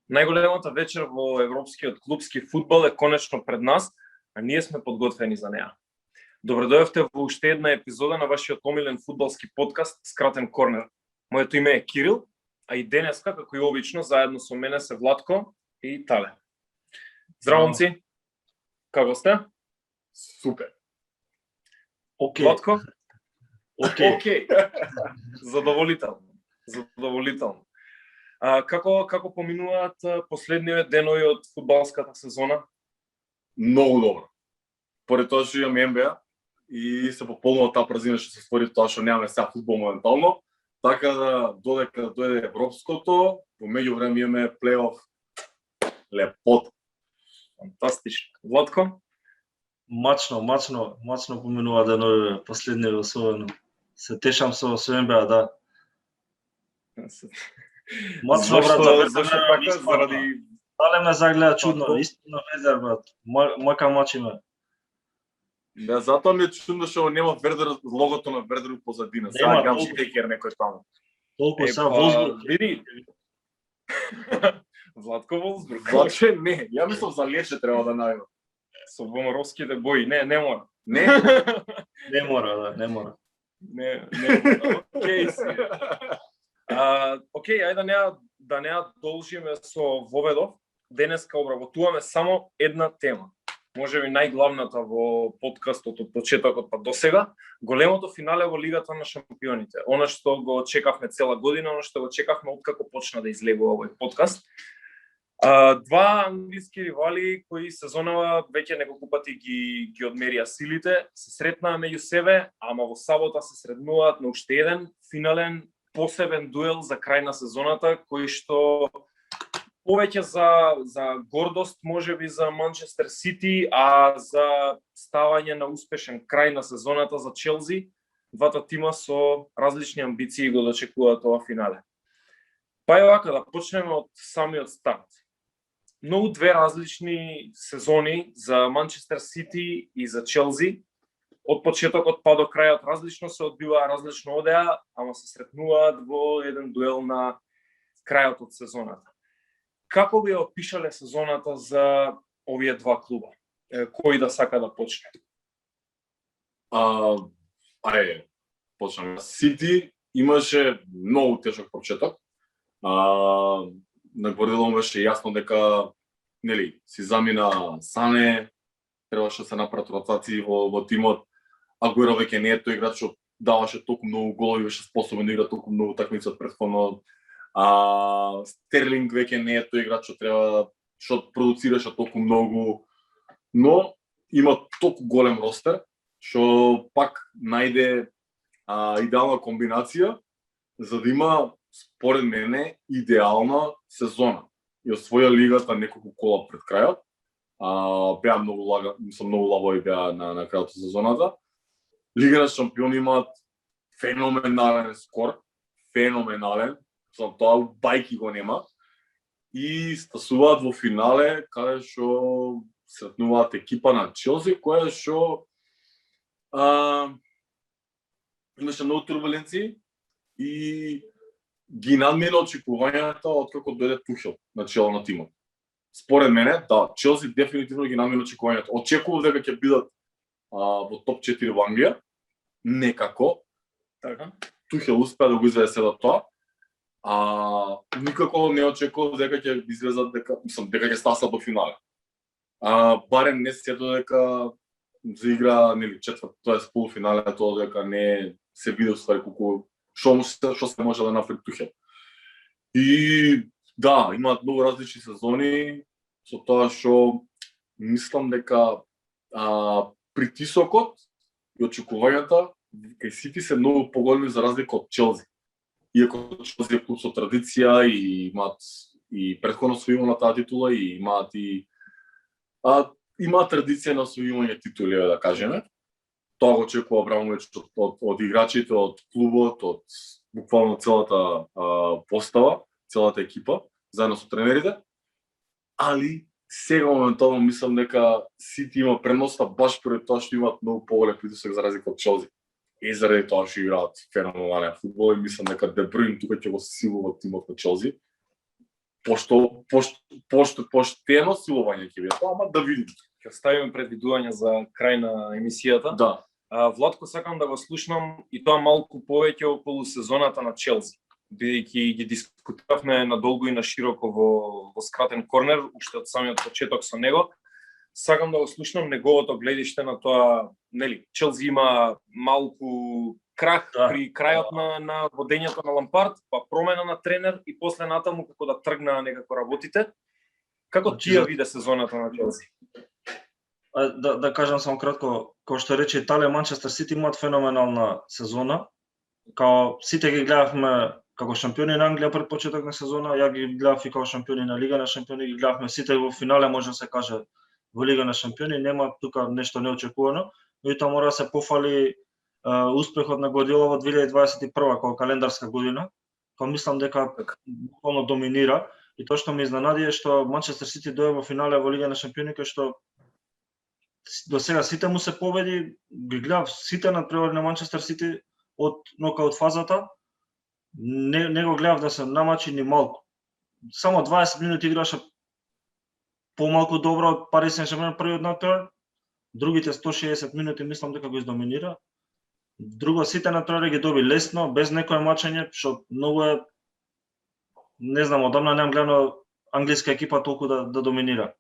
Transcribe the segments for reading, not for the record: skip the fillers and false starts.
Најголемата вечер во европскиот клубски фудбал е конечно пред нас, а ние сме подготвени за неа. Добро дојдовте во уште една епизода на вашиот омилен фудбалски подкаст Скратен корнер. Моето име е Кирил, а и денеска, како и обично, заедно со мене се Владко и Тале. Здраво, момци. Како сте? Супер. Океј. Владко? Океј. Задоволително. Како поминуваат последниве денови од фудбалската сезона? Многу добро. Поред тоа што имам НБА и се пополнува таа празина што се створи тоа што немаме сега фудбал моментално, така да додека дојде европското, во меѓувреме имаме плейоф. Лепот. Фантастично. Владко? Мачно поминува денови последниве особено. Се тешам со НБА, да. Мачно, брат, зашто така? Заради... Дале ме загледа чудно, истина Везер, брат. Мака мач има. Да, затоа ми е чудно што нема Вердер, логото на Вердер позадина. Сега гам штекер некој таму. Толку са Волсбург. Види. Владко Волсбург. Владко не, ја мислам за Лече треба да најдам. Со бомаровските бои, не мора. Не? Не мора. Не мора. Океј, ајде да не должиме со воведов. Денеска обработуваме само една тема. Можеби најглавната во подкастот од почетокот па до сега, големото финале во Лигата на шампионите. Она што го чекавме цела година, она што го чекавме откако почна да излегува овој подкаст. Два англиски ривали кои сезонава веќе неколку пати ги одмерија силите, се сретнаа меѓу себе, ама во сабота се сретнуваат на уште еден финален посебен дуел за крај на сезоната, кој што повеќе за гордост можеби за Манчестер Сити, а за ставање на успешен крај на сезоната за Челси. Двата тима со различни амбиции го дочекуваат ова финале. Па е вака да почнеме од самиот старт. Многу две различни сезони за Манчестер Сити и за Челси. Од почетокот па до крајот различно се одбиваа, различно одеа, ама се сретнуваат во еден дуел на крајот од сезоната. Како би опишале сезоната за овие два клуба? Кој да сака да почне? Ајде, почнеме. Сити имаше многу тежок почеток. На Гвардиола беше јасно дека си замина Сане, требаше да се направат ротации во тимот. Агуеро веќе не е тој играч што даваше толку многу голови, беше способен да игра толку многу такмици од претходно. Стерлинг веќе не е тој играч што продуцираше толку многу, но има толку голем ростер што пак најде идеална комбинација за да има според мене идеална сезона. И освоја лигата неколку кола пред крајот. Беа многу лабави беа на крајот од сезоната. Лига на шампиони имаат феноменален скор, феноменален. За тоа бајки го нема. И стасуваат во финале каде што сретнуваат екипа на Челси, која што имаше многу турбуленции и ги надмина очекувањата откако дојде Тухел на чело на тимот. Според мене, да, Челси дефинитивно ги надмина очекувањата. Очекував дека ќе бидат во топ 4 во Англија, некако. Така. Тухел успеа да го изведе се до тоа. Никако не очекував дека ќе излезат дека ќе стасат до финале. Барем не сето дека заигра четврт, тоест полуфинале, тоа дека не се види уствари колку што се може да направи Тухел. И да, имаат многу различни сезони, со тоа што мислам дека притисокот и очекувањата кај Сити се многу поголеми за разлика од Челси. Иако Челси е клуб со традиција и имаат и претходно освојување на таа титула и имаат традиција на освојување титули, да кажеме. Тоа го очекува Абрамович од играчите, од клубот, од буквално целата постава, целата екипа, заедно со тренерите. Али сега моментално мислам дека Сити има преноста баш пред тоа што имаат многу поголем притисок за разлика од Челси. И заради тоа што играат феноменален фудбал и мислам дека Де Брuyн тука ќе го силува тимот на Челси. поштено силување ќе биде, ама да видим. Ќе оставиме предвидување за крај на емисијата. Да. Владко, сакам да го слушнам и тоа малку повеќе околу сезоната на Челси. Бидејќи ги дискутиравме надолго и на широко во скратен корнер, уште од самиот почеток со него. Сакам да го слушнам неговото гледиште на тоа, нели, Челси има малку крах при крајот на водењето на Лампард, па промена на тренер и после натаму како да тргнаа некако работите. Како ти ја виде сезоната на Челси? Да кажам само кратко, како што рече Италија, Манчестер Сити имаат феноменална сезона. Као сите ги гледавме како шампиони на Англија пред почеток на сезона, ја ги гледав и како шампиони на Лига на шампиони, ги гледавме сите во финале, може да се каже во Лига на шампиони, нема тука нешто неочекувано, но тоа мора да се пофали успехот на Гвардиола во 2021 како календарска година, кога мислам дека буквално доминира, и тоа што ме изненади е што Манчестер Сити дојде во финале во Лига на шампиони, кај што до сега сите му се победи, ги гледав сите надпревари на Манчестер Сити од нокаут фазата, не го гледав да се намачи ни малку. Само 20 минути играше помалку добро од Парис Сен-Жермен првиот надпревар, другите 160 минути мислам дека го издоминира. Друго, сите надпревари ги доби лесно, без некое мачење, што многу е, не знам, одамна немам гледано англиска екипа толку да доминира.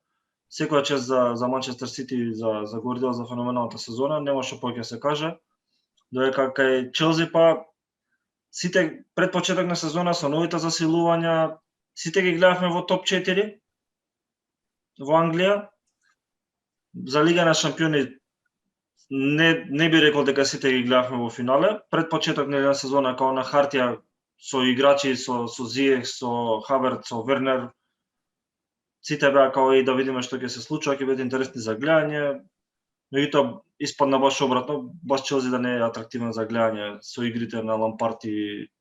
Секоја чест за Манчестер Сити, за Гвардиола, за феноменалната сезона, нема што повеќе се каже. Додека кај Челси па сите пред почеток на сезона со новите засилувања, сите ги гледавме во топ 4 во Англија. За Лига на шампиони не би рекол дека сите ги гледавме во финале. Пред почеток на сезона као на хартија со играчи, со Зиех, со Хаверт, со Вернер, сите беа као и да видиме што ќе се случува, ќе биде интересни за гледање. Меѓутоа испадна баш обратно, баш Челси да не е атрактивен за гледање со игрите на Лампард и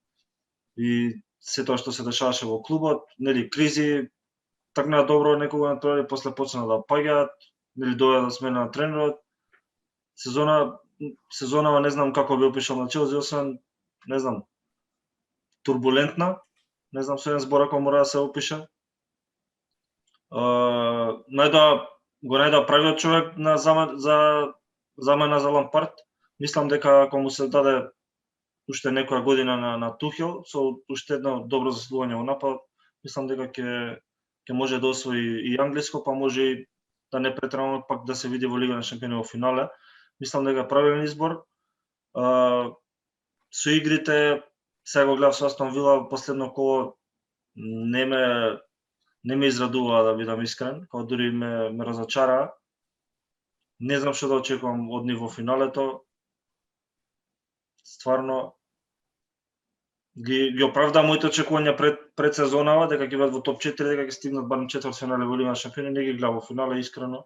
се тоа што се дешаваше во клубот, нели кризи, тргнаа добро некога натпревари, после почна да паѓаат, нели дојде да смена на тренерот. Сезонава не знам како би опишал на Челси, освен не знам, турбулентна, не знам со еден збор ако мора да се опише. Го најда правиот човек на замена за Лампард. Мислам дека ако му се даде уште некоја година на Тухел, со уште едно добро заслугање во напад, мислам дека ќе може да освои и англиско, па може и да не претрамо пак да се види во Лига на шампиони во финале. Мислам дека е правилен избор. Со игрите, сега го гледав со Астон Вила, последно коло не ме израдува, да бидам искрен, кога дури ме разочараа. Не знам што да очекувам од нив во финалето. Стварно ги оправда моите очекувања пред сезонава, дека ќе бидат во топ 4, дека ќе стигнат барем четвртфинале во Лига на шампиони, не ги гледам во финале искрено.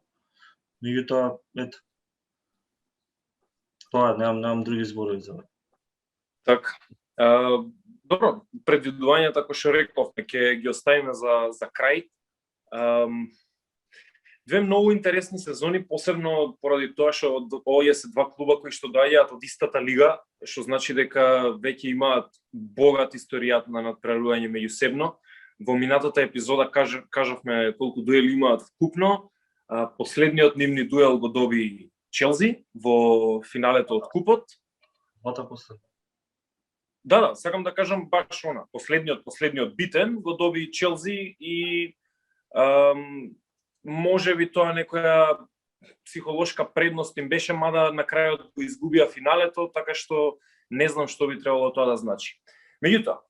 Меѓутоа, ето. Тоа немам други зборови за. Така. Добро, предвидувањата кои што рековме ќе ги оставиме за крај. Две многу интересни сезони, посебно поради тоа што овие се два клуба кои што доаѓаат од истата лига, што значи дека веќе имаат богат историјат на надпреварување меѓусебно. Во минатата епизода кажавме колку дуели имаат вкупно. Последниот нивни дуел го доби Челси во финалето од купот. Да, сакам да кажам баш она. Последниот битен го доби Челси и може би тоа некоја психолошка предност им беше, мада на крајот го изгубија финалето, така што не знам што би требало тоа да значи. Меѓутоа,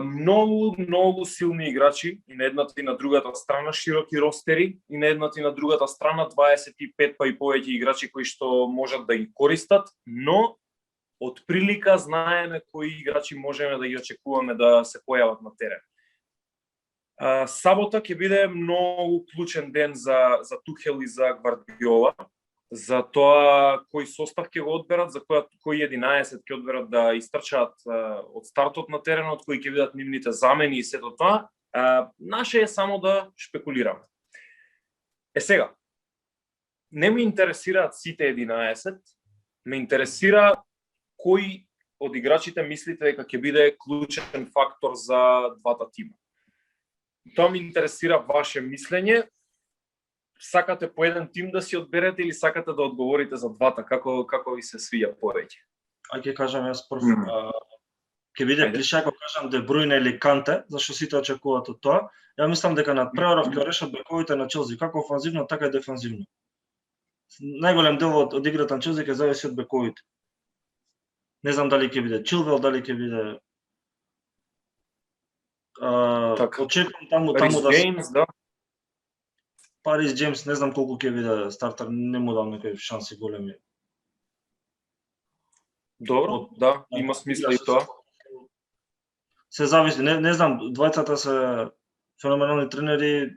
многу силни играчи и на едната и на другата страна, широки ростери и на едната и на другата страна 25 па и повеќе играчи кои што можат да ги користат, но од прилика знаеме кои играчи можеме да ги очекуваме да се појават на терен. Сабота ќе биде многу клучен ден за Тухел и за Гвардиола, за тоа кој состав ќе го одберат, за кој 11 ќе одберат да истрчаат од стартот на теренот, кои ќе бидат нивните замени и сето тоа. Наше е само да шпекулираме. Сега, не ме интересираат сите 11, ме интересира кој од играчите мислите дека ќе биде клучен фактор за двата тима. Тоа ми интересира ваше мислење. Сакате по еден тим да си одберете или сакате да одговорите за двата? Како ви се свиѓа повеќе? Ајде ќе кажам јас прв. Мм. Ќе биде Ајде. клише ако кажам Де Брујне или Канте, зашто сите очекуваат од тоа. Ја мислам дека надпреваров ќе решат бековите на Челси, како офанзивно, така и дефанзивно. Најголем дел од играта на Челси ќе зависи од бековите. Не знам дали ќе биде Чилвел, дали ќе биде Така. очекувам таму Рис да Джеймс, да. Парис Джеймс, не знам колку ќе биде стартер, не му дам некои шанси големи. Добро, да, има смисла и тоа. Се зависи, не знам, двајцата се феноменални тренери,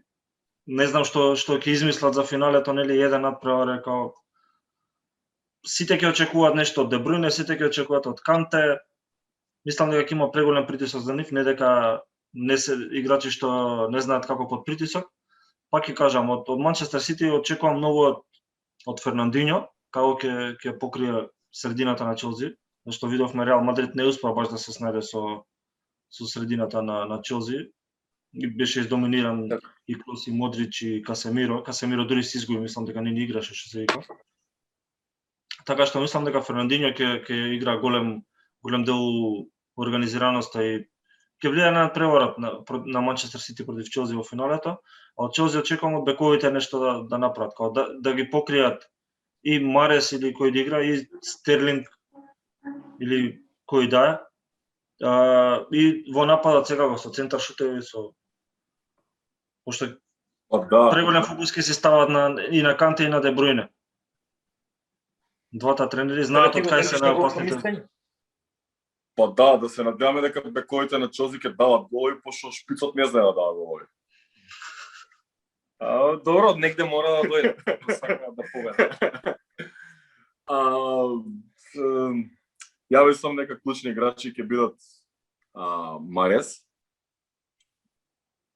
не знам што ќе измислат за финалето, нели еден надпревар како сите ќе очекуваат нешто од Де Брујне, сите ќе очекуваат од Канте. Мислам дека ќе има преголем притисок за нив, не дека не се играчи што не знаат како под притисок. Пак ќе кажам, од Манчестер Сити очекувам многу од Фернандиньо, како ќе покрие средината на Челси, зашто видовме Реал Мадрид не успеа баш да се снајде со средината на Челси. Беше издоминиран и Клос и Модрич и Касемиро. Касемиро дури се изгуби, мислам дека не играше што се вика. Така што мислам дека Фернандиньо ќе игра голем дел организираноста и ќе влијае на преварот на Манчестер Сити против Челси во финалето. А од Челси очекувам од бековите нешто да направат, како да ги покријат и Марес или кој да игра, и Стерлинг или кој да е. И во нападот секако со центар шутеви, пошто преголем фокус ќе се стават и на Канте и на Де Брујне. Двата тренери знаат од кај се најопасните. Па да се надеваме дека бековите на Челси ќе дават голови, пошто шпицот не знае да дава голови. Добро, негде мора да дојде, сакаат да победат. Ја мислам дека клучни играчи ќе бидат Марес.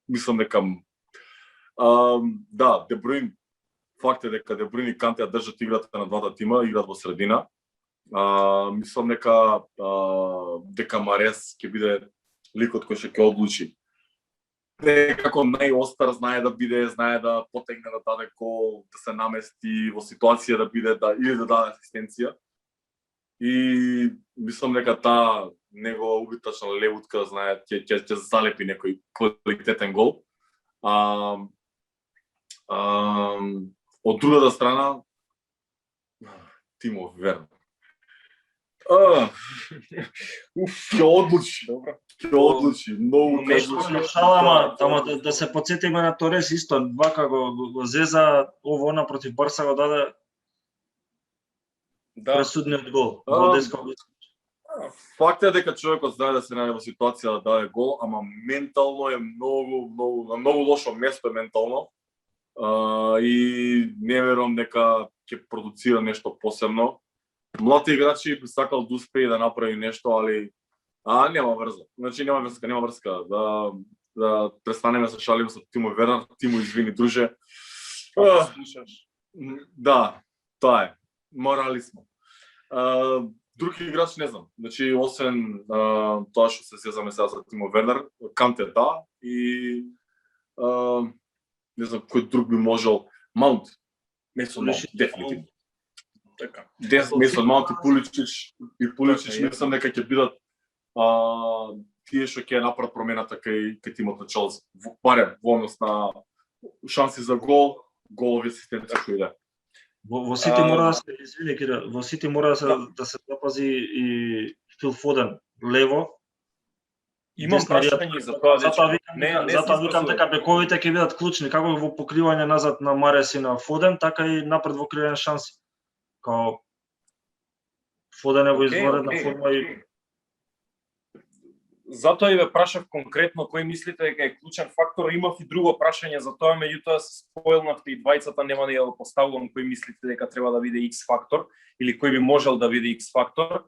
Мислам дека да, Де Брујн, факт е дека Де Брујн и Канте ја држат играта на двата тима, играат во средина. Мислам дека Марес ќе биде ликот кој ќе одлучи. Како најостар знае да биде, знае да потегне, да даде гол, да се намести во ситуација да биде или да даде асистенција. И мислам дека таа негова убитачна левутка знае ќе залепи некој квалитетен гол. Од другата страна Тимо Вернер. Ќе одлучи, добро. Ќе одлучи, многу шала, ама да се потсетиме на Торес исто, вака го зеза, она против Барса го даде пресудниот гол. Факт е дека човекот знае да се најде во ситуација да даде гол, ама ментално е на многу лошо место е ментално. И не верувам дека ќе продуцира нешто посебно. Млади играчи би сакал да успее да направи нешто, али нема врска. Значи нема врска да престанеме се шалиме со Тимо Вернер. Тимо, извини, друже. Да, тоа е. Морали сме. Други играчи не знам. Значи освен тоа што се сезаме сега за Тимо Вернер, Канте да и не знам кој друг би можел. Маунт. Месон Маунт, дефинитивно. Така. Месон Маунт и Пуличич мислам дека ќе бидат тие што ќе направат промената кај тимот на Челси. Барем во однос на шанси за гол, голови асистенција кој да. Во Сити мора да се извини Кира, во Сити мора да се запази и Фил Фоден лево. Имам прашање за тоа, затоа викам дека бековите ќе бидат клучни, како во покривање назад на Марес и на Фоден, така и напред во креирање шанси. Као Фоден е во изворедна форма и затоа и ве прашав конкретно кој мислите дека е клучен фактор. Имав и друго прашање за тоа, меѓутоа се споелнавте и двајцата, нема да ја поставувам кој мислите дека треба да биде X фактор или кој би можел да биде X фактор.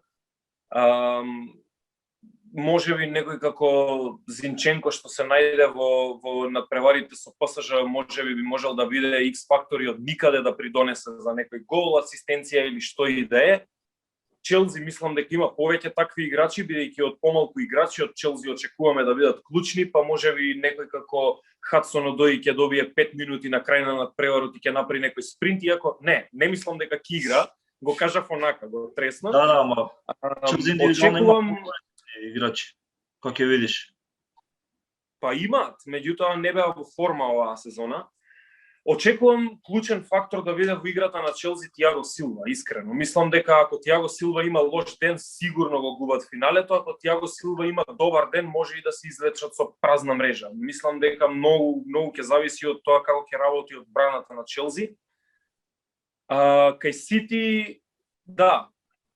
Може би некој како Зинченко што се најде во надпреварите со ПСЖ, може би можел да биде X фактор и од никаде да придонесе за некој гол, асистенција или што и да е. Челси мислам дека има повеќе такви играчи, бидејќи од помалку играчи од Челси очекуваме да бидат клучни, па можеби некој како Хадсон Одои ќе добие 5 минути на крај на надпреварот и ќе направи некој спринт, иако не мислам дека ќе игра, го кажав онака, го треснав. Да, ама Челси индивидуално Очекувам играчи, како ќе видиш. па имаат, меѓутоа не беа во форма оваа сезона. Очекувам клучен фактор да биде во играта на Челси Тиаго Силва, искрено. Мислам дека ако Тиаго Силва има лош ден, сигурно го губат финалето, ако Тиаго Силва има добар ден, може и да се извлечат со празна мрежа. Мислам дека многу ќе зависи од тоа како ќе работи одбраната на Челси. Кај Сити, да,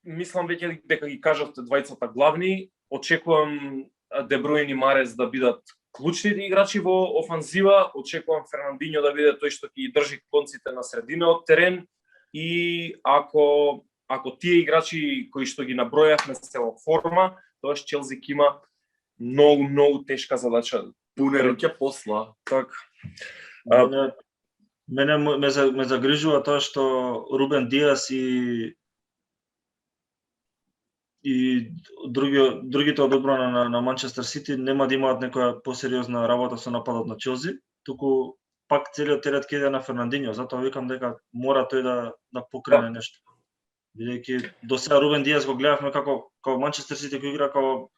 мислам веќе дека ги кажавте двајцата главни. Очекувам Де Бруин и Марес да бидат клучните играчи во офанзива, очекувам Фернандиньо да биде тој што ќе држи конците на средина од терен и ако тие играчи кои што ги набројавме се во форма, тоаш Челси ќе има многу тешка задача. Пунериќа посла. Така. Мене ме загрижува тоа што Рубен Диас и другите од одбрана на Манчестер Сити нема да имаат некоја посериозна работа со нападот на Челси, туку пак целиот терет ќе иде на Фернандиньо, затоа викам дека мора тој да покрене нешто. Бидејќи до сега Рубен Диас го гледавме како Манчестер Сити кој игра како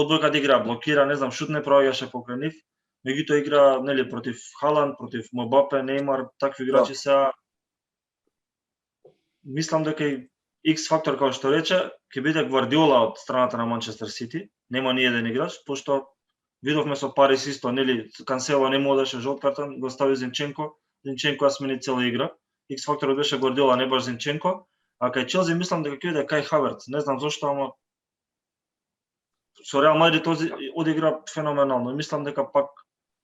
одбојка да игра, блокира, не знам, шут не проаѓаше покрај нив, меѓутоа игра нели против Халанд, против Мбапе, Неймар, такви играчи сега. Мислам дека и X фактор, како што рече, ќе биде Гвардиола од страната на Манчестер Сити. Нема ни еден играч, пошто видовме со Парис исто, нели, Кансело не можеше жолт картон, го стави Зинченко ја смени цела игра. X факторот беше Гвардиола, не баш Зинченко, а кај Челси мислам дека ќе биде Кај Хаверц. Не знам зошто, ама со Реал Мадрид одигра феноменално. Мислам дека пак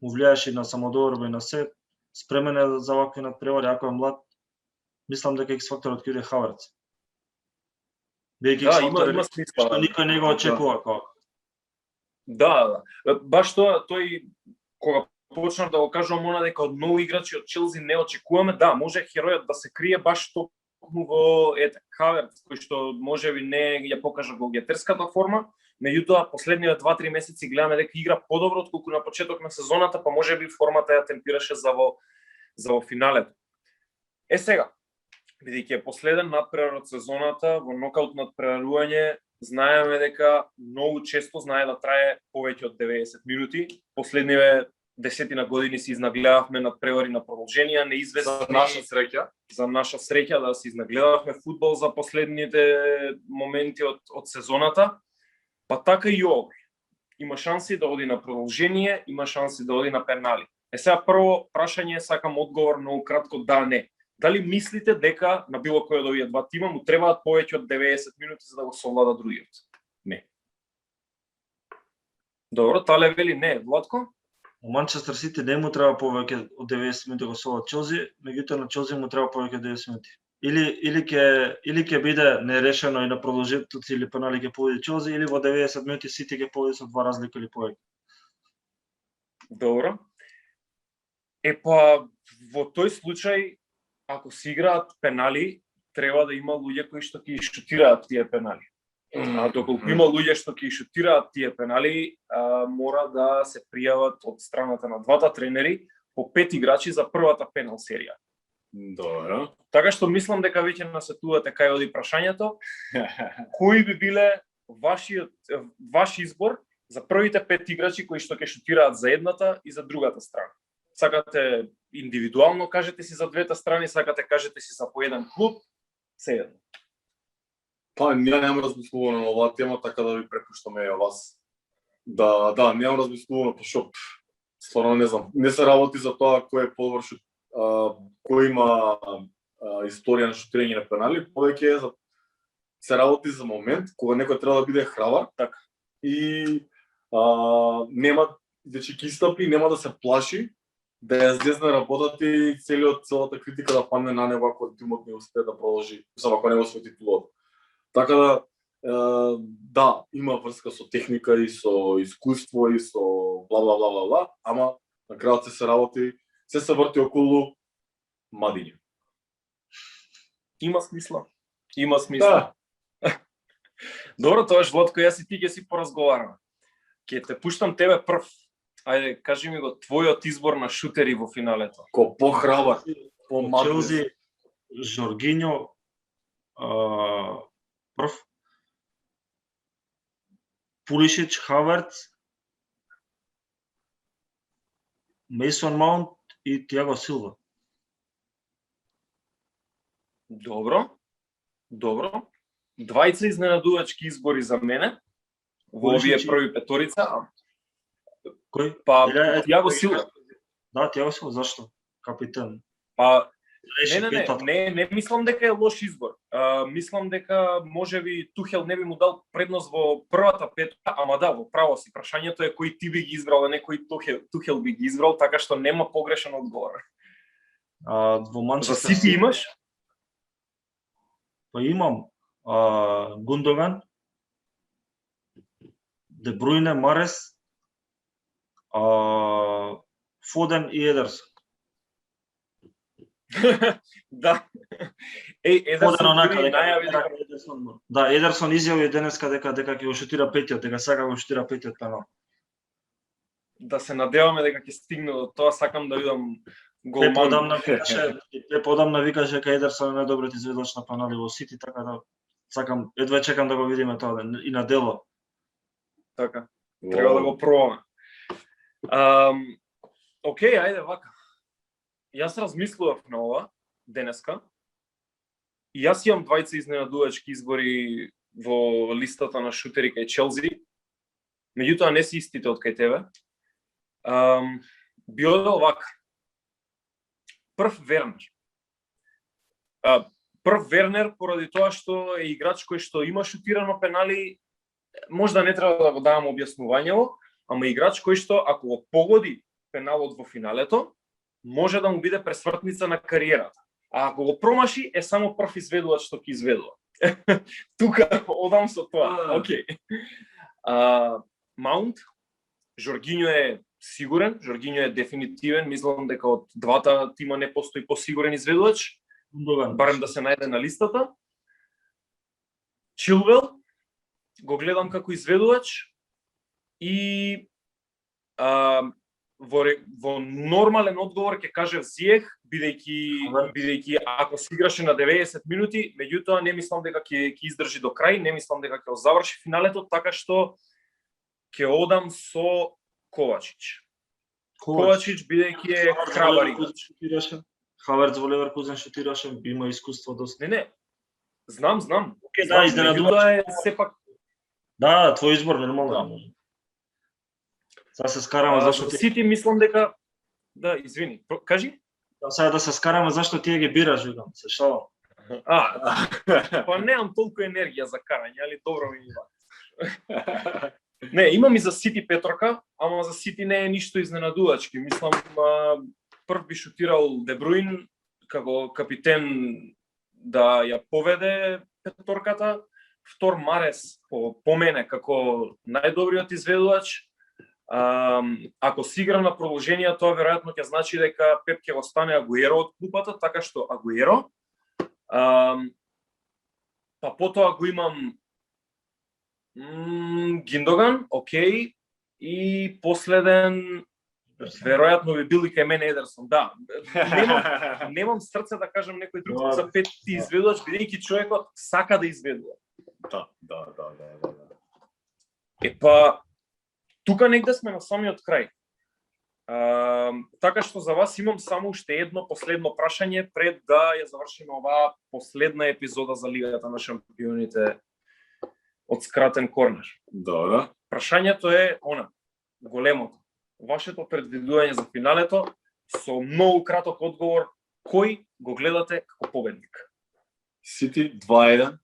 му влијаеше на самодоверба и на се, спремен е за вакви надпревари, ако е млад. Мислам дека X факторот ќе биде Хаверц. Да, има смисла. Што никој не го очекува како. Да. Баш тоа, тој кога почнав да го кажувам она дека од многу играчи од Челси не очекуваме, да, може херојот да се крие баш токму во Хаверц, кој што можеби не ја покажа голгетерската форма, меѓутоа последниве 2-3 месеци гледаме дека игра подобро отколку на почеток на сезоната, па можеби формата ја темпираше за во финалето. Сега, бидејќи е последен надпревар од сезоната, во нокаут надпреварување, знаеме дека многу често знае да трае повеќе од 90 минути. Последниве 10 години се изнагледавме надпревари на продолженија, неизвестни. За наша среќа да се изнагледавме фудбал за последните моменти од сезоната. Па така и овој. Има шанси да оди на продолжение, има шанси да оди на пенали. Сега прво прашање, сакам одговор многу кратко да, не. Дали мислите дека на било кој од овие два тима му требаат повеќе од 90 минути за да го совлада другиот? Не. Добро, Тале вели не, Владко? Манчестер Сити не му треба повеќе од 90 минути да го совлада Челси, меѓутоа на Челси му треба повеќе од 90 минути. Или ќе биде нерешено и на продолжетоци или пенали ќе победи Челси, или во 90 минути Сити ќе победи со 2 разлика или повеќе. Добро. Епа во тој случај ако се играат пенали, треба да има луѓе кои што ќе шутираат тие пенали. А доколку има луѓе што ќе шутираат тие пенали, мора да се пријават од страната на двата тренери по 5 играчи за првата пенал серија. Добро. Така што мислам дека веќе насетувате кај оди прашањето. Кои би биле ваш избор за првите 5 играчи кои што ќе шутираат за едната и за другата страна? Сакате индивидуално кажете си за двете страни, сакате кажете си за по еден клуб, се. Па, немам размислувано на оваа тема, така да ви препуштаме ја вас. Да, немам размислувано, пошто стварно не знам. Не се работи за тоа кој е подобар шут, кој има историја на шутирање на пенали, повеќе се работи за момент кога некој треба да биде храбар, така. И нема да ќе истапи, нема да се плаши да ја злезне работата и целата критика да падне на него ако тимот не успее да продолжи, само ако не освои титулата. Така да, има врска со техника и со искуство и со бла, ама на крајот се работи, се врти околу мадиња. Има смисла. Добро, тоаш Владко, јас и ти ќе си поразговараме. Ќе те пуштам тебе прв. Ајде, кажи ми го твојот избор на шутери во финалето. Ко похрабар, Челзи, помагнес. Жоргиньо, прв, Пулишич, Хаверц, Мейсон Маунт и Тиаго Силва. Добро. Двајца изненадувачки избори за мене. Во овие Пулишич и- први петорица. Кој? Па, Тиаго Тиаго Силва. Да, Тиаго Силва, зашто? Капитан. Па, Реши не петата. мислам дека е лош избор. Мислам дека можеби Тухел не би му дал предност во првата петка, ама да, во право си. Прашањето е кој ти би ги избрал, а не кој Тухел би ги избрал, така што нема погрешен одговор. Во За Манчестер Сити имаш? Па имам Гундоган, Де Бруйне, Марес, Фоден и Едерсон. Да. Едерсон Фоден онака дури дека најави дека Едерсон. Да, Едерсон изјави денеска дека ќе го шутира петиот, дека сака го шутира петиот пенал. да се надеваме дека ќе стигне до тоа, сакам да видам Пеп голман. одамна викаше дека Едерсон е најдобриот изведувач на пенали во Сити, така да сакам, едва чекам да го видиме тоа и на дело. Така. Треба да го пробаме. Океј, ајде вака. Јас размислував на ова денеска. И јас имам двајца изненадувачки избори во листата на шутери кај Челзи. Меѓутоа не се истите од кај тебе. Би одел вака. Прв Вернер. Прв Вернер поради тоа што е играч кој што има шутирано пенали, можда не треба да го давам објаснувањево, ама играч кој што ако го погоди пеналот во финалето, може да му биде пресвртница на кариерата. А ако го промаши, е само прв изведувач што ќе изведува. Тука одам со тоа. Океј. Маунт, Жоргиньо е сигурен, Жоргиньо е дефинитивен, мислам дека од двата тима не постои посигурен изведувач, Гундоган. барем да се најде на листата. Чилвел, го гледам како изведувач и во нормален одговор ќе кажев Зиех, бидејќи ако се играше на 90 минути, меѓутоа не мислам дека ќе издржи до крај, не мислам дека ќе заврши финалето, така што ќе одам со Ковачич. Ковачич бидејќи е храбар играч. Хаверц во Леверкузен шутираше, има искуство доста. Не. Знам. Океј, да, изненадувач. Меѓутоа е сепак Да, твој избор нормално. Сега се скараме зашто ти Сити мислам дека извини, кажи. сега да се скараме зашто ти ги бираш, викам, се шалам. Па немам толку енергија за карање, али добро ми има. Не, имам и за Сити петорка, ама за Сити не е ништо изненадувачки. Мислам, прв би шутирал Де Бруин како капитен да ја поведе петорката, втор Марес по мене како најдобриот изведувач. Ако се игра на продолжение, тоа веројатно ќе значи дека Пеп ќе го стане Агуеро од клупата, така што Агуеро. Па потоа го имам Гиндоган, окей, и последен веројатно би бил и кај мене Едерсон. Да, немам срце да кажам некој друг за петти изведувач, бидејќи човекот сака да изведува. Да. Епа, тука негде сме на самиот крај. Така што за вас имам само уште едно последно прашање пред да ја завршиме оваа последна епизода за Лигата на шампионите од скратен корнер. Да. Прашањето е големото. Вашето предвидување за финалето со многу краток одговор, кој го гледате како победник? Сити 2-1.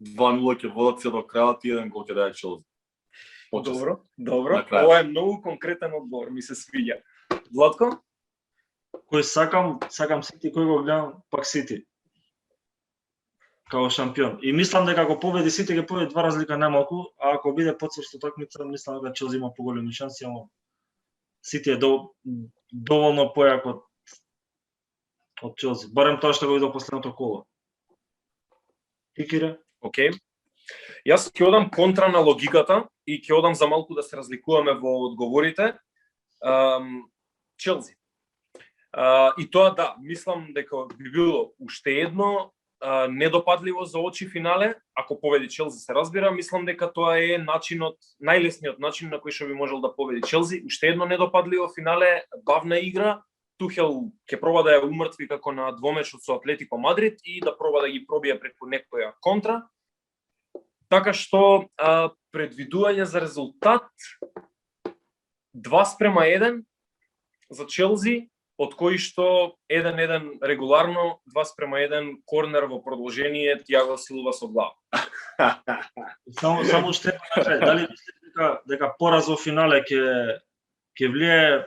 2-0 ќе водат се до крајот и 1 гол ќе даде Челси. Добро. На крај. Ова е многу конкретен одговор, ми се свиѓа. Владко? Кој сакам Сити, кој го гледам, пак Сити. Као шампион. И мислам дека ако победи Сити, ќе победи два разлика најмалку, а ако биде подсвршто такмица, мислам дека Челси има поголеми шанси, ама Сити е доволно појак од Челси. Барем тоа што го видов последното коло. Ти, Кире? Океј. Јас ќе одам контра на логиката и ќе одам за малку да се разликуваме во одговорите. Челси. И тоа да, мислам дека би било уште едно недопадливо за очи финале, ако победи Челси се разбира, мислам дека тоа е најлесниот начин на кој што би можел да победи Челси. Уште едно недопадливо финале, бавна игра, Тухел ќе проба да ја умртви како на двомечот со Атлетико Мадрид и да проба да ги пробие преку некоја контра. Така што предвидување за резултат 2:1 за Челси, од кои што 1-1 регуларно, 2:1 корнер во продолжение, Тиаго Силва со глава. Само уште дали мислите дека пораз во финале ќе влие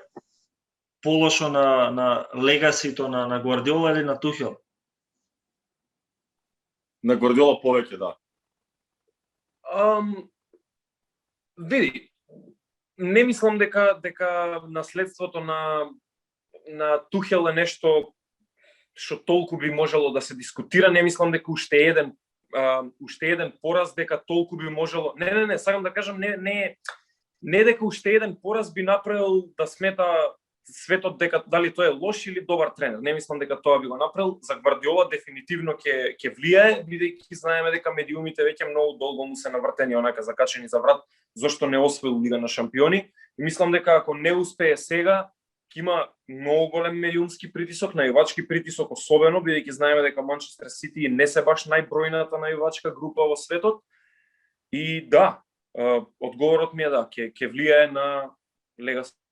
полошо на легасито на Гвардиола или на Тухел? На Гвардиола повеќе, да. Види, не мислам дека наследството на Тухел е нешто што толку би можело да се дискутира. Не мислам дека уште еден пораз дека толку би можело. Не, сакам да кажам не дека уште еден пораз би направил да смета светот дека дали тој е лош или добар тренер. Не мислам дека тоа би го направил. За Гвардиола дефинитивно ќе влијае, бидејќи знаеме дека медиумите веќе многу долго му се навртени онака закачени за врат зошто не освоил Лига на шампиони. И мислам дека ако не успее сега, ќе има многу голем медиумски притисок, најувачки притисок особено, бидејќи знаеме дека Манчестер Сити не се баш најбројната најувачка група во светот. И да, одговорот ми е да, ќе влијае на легасито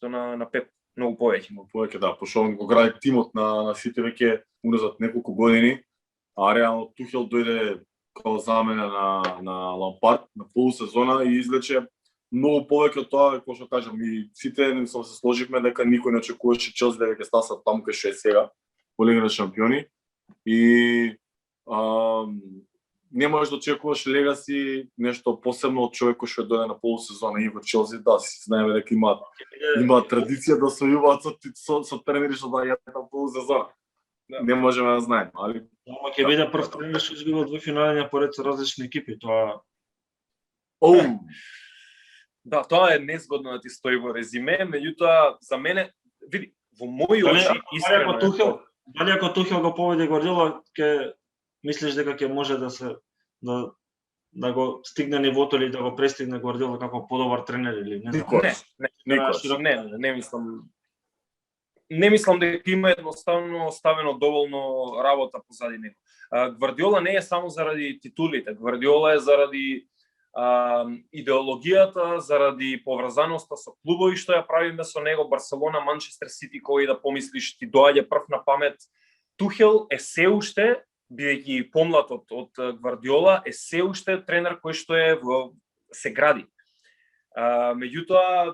на Пеп многу повеќе. Повеќе, да, пошто го гради тимот на Сити веќе уназад неколку години, а реално Тухел дојде као замена на Лампард на полусезона и излече многу повеќе од тоа, како што кажам, и сите не се сложивме дека никој не очекуваше Челси дека ќе стасат таму кај што е сега во Лига на шампиони. И не можеш да очекуваш легаси нешто посебно од човек кој што дојде на полусезона и во Челси, да, си знаеме дека имаат традиција да сојуваат со тренери што доаѓаат на полусезона. Да. Не можеме да знаеме, али Ама ќе биде прв тренер што изгубил две финали поред со различни екипи, тоа Да, тоа е незгодно да ти стои во резиме, меѓутоа за мене, види, во мои очи искрено дали ако Тухел го победи Гвардиола, ќе мислиш дека ќе може да го стигне нивото или да го престигне Гвардиола како подобар тренер или не знам. Не мислам. Не мислам дека има едноставно оставено доволно работа позади него. Гвардиола не е само заради титулите, Гвардиола е заради идеологијата, заради поврзаноста со клубови што ја правиме со него, Барселона, Манчестер Сити, кој да помислиш ти доаѓа прв на памет. Тухел е се уште, бидејќи помлад од Гвардиола, е се уште тренер кој што се гради. Меѓутоа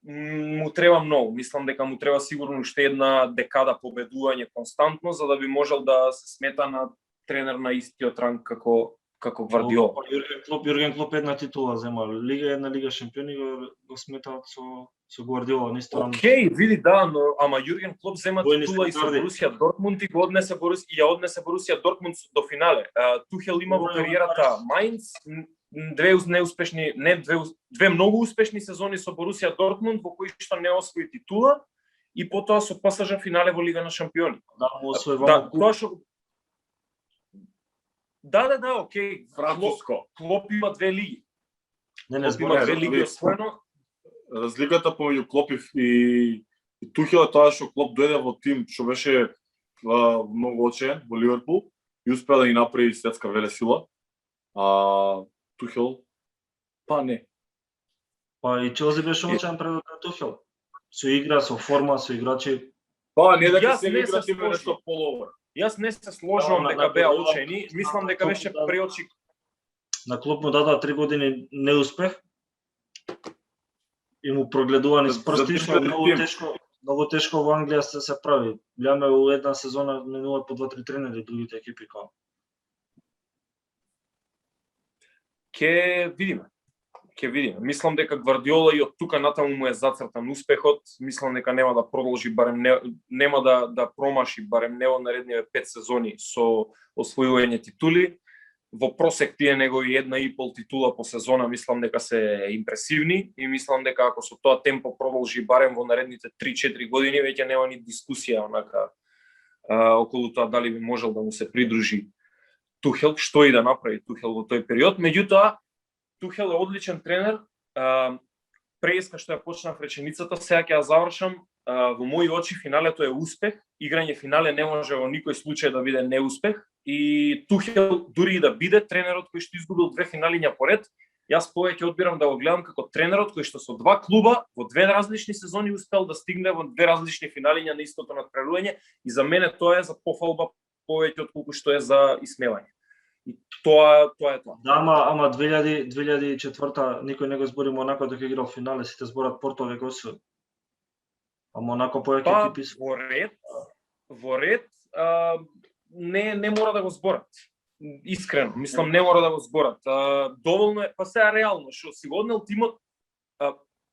му треба многу. Мислам дека му треба сигурно уште една декада победување константно за да би можел да се смета на тренер на истиот ранг како Гвардиола. Јурген Клоп една титула зема, една Лига шампиони го сметаат со Гвардиола, не исто. Океј, види да, но ама Јурген Клоп зема титула и со Борусија Дортмунд и го однесе Борусија Дортмунд до финале. Тухел има во кариерата Майнц, две многу успешни сезони со Борусија Дортмунд во кои што не освои титула и потоа со ПСЖ финале во Лига на шампиони. Да, окей, француско. Клоп има две лиги. Не има две лиги освоено. Разликата помеѓу Клоп и Тухел е тоа што Клоп дојде во тим што беше многу очен во Ливерпул и успеа да ги направи светска велесила. Тухел не. И Челси беше очен пред Тухел. Со игра, со форма, со играчи. Не дека се игра тим нешто половар. Јас не се сложувам дека беа учени, мислам дека беше преочи. На клуб му дадоа 3 години неуспех и му прогледува низ прсти, што многу тешко во Англија се прави. Гледаме во една сезона минуваат по 2-3 тренери другите екипи како. Ќе видиме. Мислам дека Гвардиола и од тука натаму му е зацртан успехот. Мислам дека нема да продолжи нема да промаши барем не во наредниве 5 сезони со освојување титули. во просек тие негови 1,5 титула по сезона, мислам дека се импресивни и мислам дека ако со тоа темпо продолжи барем во наредните 3-4 години, веќе нема ни дискусија онака околу тоа дали би можел да му се придружи Тухел, што и да направи Тухел во тој период. Меѓутоа, Тухел е одличен тренер. Преска што ја почнав реченицата, сега ќе ја завршам. Во мои очи финалето е успех. Играње финале не може во никој случај да биде неуспех. И Тухел, дури и да биде тренерот кој што изгубил 2 финалиња поред, јас повеќе одбирам да го гледам како тренерот кој што со 2 клуба во 2 различни сезони успел да стигне во 2 различни финалиња на истото надпреварување, и за мене тоа е за пофалба повеќе отколку што е за исмевање. И тоа е тоа. Да, ама 2004 никој не го збори Монако дека играл финале, сите зборат Порто Вегосу. А Монако повеќе екипи се. Во ред не мора да го зборат. Искрено, мислам не мора да го зборат. Доволно е, па сега реално што си го однел тимот.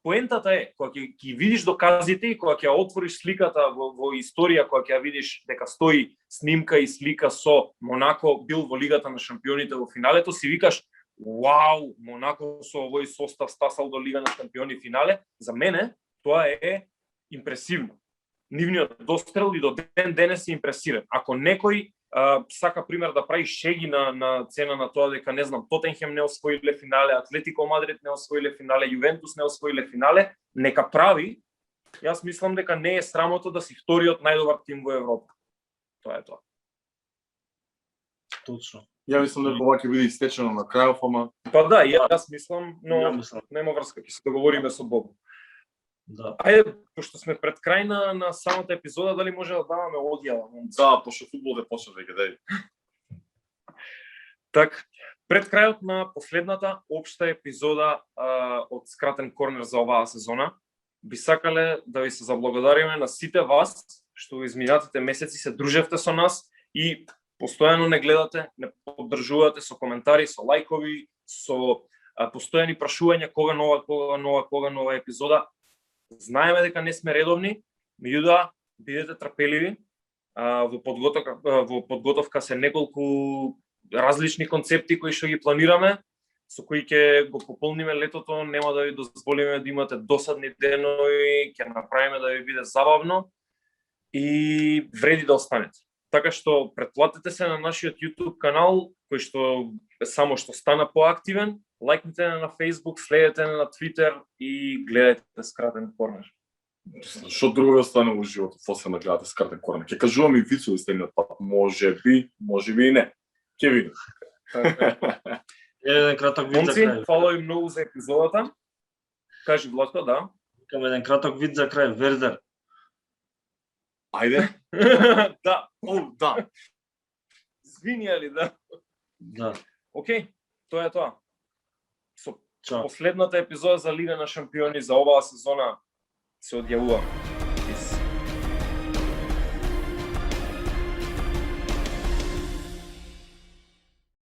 Поентата е кога ќе видиш доказите и кога ќе отвориш сликата во историја, кога ќе ја видиш дека стои снимка и слика со Монако бил во Лигата на шампионите во финалето, си викаш вау, Монако со овој состав стасал до Лига на шампиони финале. За мене тоа е импресивно. Нивниот дострел и до ден денес е импресиран. Ако некој сака пример да прави шеги на цена на тоа дека не знам Тотенхем не освоиле финале, Атлетико Мадрид не освоиле финале, Јувентус не освоиле финале, нека прави. Јас мислам дека не е срамота да си вториот најдобар тим во Европа. Тоа е тоа. Точно. Ја мислам дека ова ќе биде истечено на крајов, ама Па да, јас мислам, но Ја мислам. нема врска, ќе се договориме со Боб. Да. Ајде, пошто сме пред крај на самата епизода, дали може да даваме одјава? да, пошто фудбал е почна веќе, дај. Так, пред крајот на последната општа епизода од Скратен корнер за оваа сезона, би сакале да ви се заблагодариме на сите вас што во изминатите месеци се дружевте со нас и постојано не гледате, не поддржувате со коментари, со лајкови, со постојани прашувања кога нова епизода. Знаеме дека не сме редовни, меѓутоа бидете трпеливи. Во подготовка се неколку различни концепти кои што ги планираме, со кои ќе го пополниме летото, нема да ви дозволиме да имате досадни денови, ќе направиме да ви биде забавно и вреди да останете. Така што претплатете се на нашиот YouTube канал, кој што само што стана поактивен, лајкнете на Facebook, следете на Twitter и гледајте Скратен корнер. Што друго остане во животот, после да гледате Скратен корнер. Ќе кажувам и вицови следниот пат, може би и не. Ќе видим. Еден краток вид за Момци, крај. фала ви многу за епизодата. Кажи, Владко, да. Викам еден краток вид за крај. Вердер. Ајде. Да, Да. извини, али да. Да. Океј, тоа е тоа. Со Чао. последната епизода за Лига на шампиони за оваа сезона се одјавуваме.